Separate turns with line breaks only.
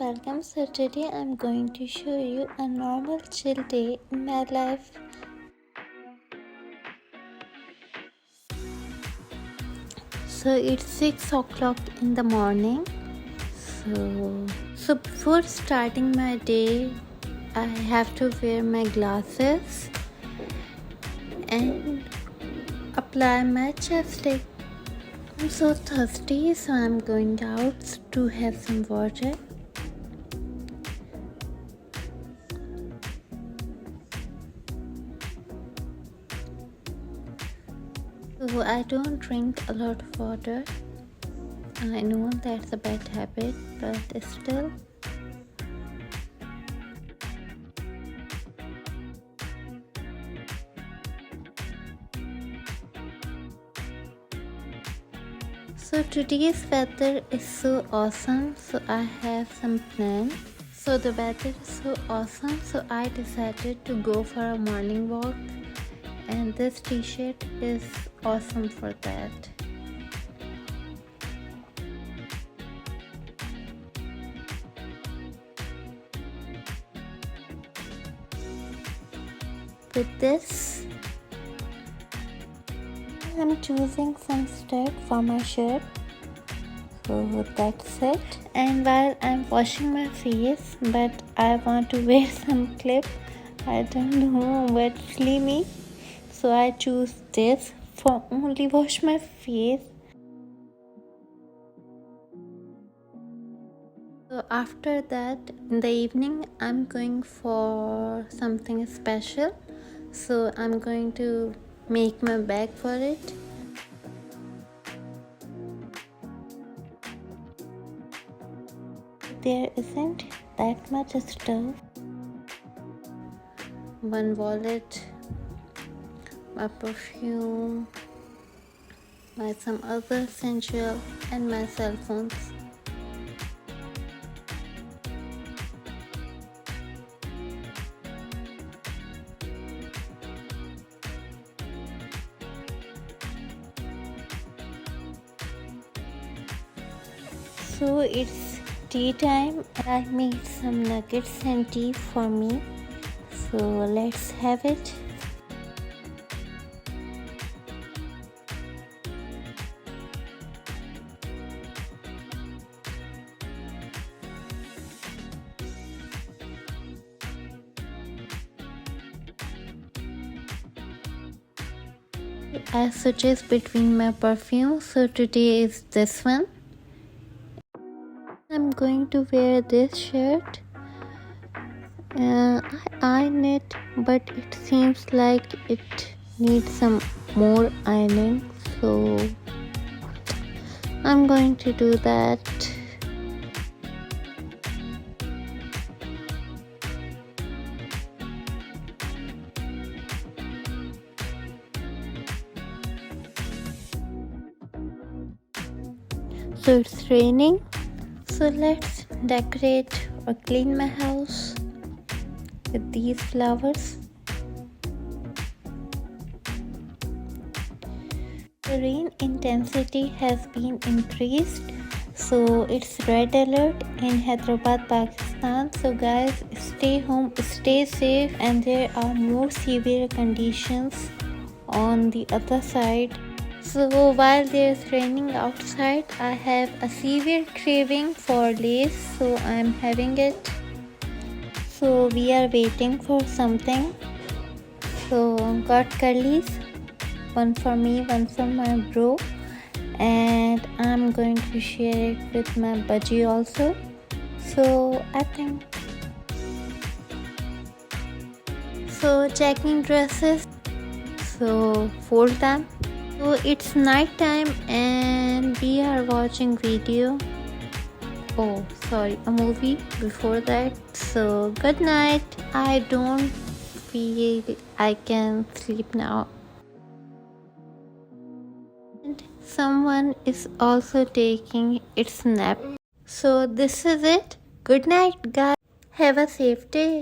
welcome. So today I'm going to show you a normal chill day in my life. So it's 6 o'clock in the morning. So before starting my day, I have to wear my glasses and apply my chapstick. I'm so thirsty, so I'm going out to have some water. So I don't drink a lot of water. I know that's a bad habit, but still. So today's weather is so awesome, so I have some plans. So the weather is so awesome, so I decided to go for a morning walk, and this t-shirt is awesome for that. With this, I'm choosing some stud for my shirt. So that's it. And while I'm washing my face, but I want to wear some clip, I don't know what's me. So I choose this for only wash my face. So after that, in the evening, I'm going for something special. So I'm going to make my bag for it. There isn't that much stuff. One wallet, my perfume, my some other essential, and my cell phones. So it's tea time. I made some nuggets and tea for me. So let's have it. I suggest between my perfume. So today is this one. I'm going to wear this shirt. I iron it, but it seems like it needs some more ironing, so I'm going to do that. So it's raining, so let's decorate or clean my house with these flowers. The rain intensity has been increased, so it's red alert in Hyderabad, Pakistan. So guys, stay home, stay safe, and there are more severe conditions on the other side. So while there's raining outside, I have a severe craving for lace, so I'm having it. So we are waiting for something. So got curlies, one for me, one for my bro, and I'm going to share it with my budgie also. So I think so checking dresses, so fold them. So it's night time and we are watching video. Oh sorry, a movie before that. So good night. I don't feel I can sleep now. And someone is also taking its nap. So this is it. Good night guys. Have a safe day.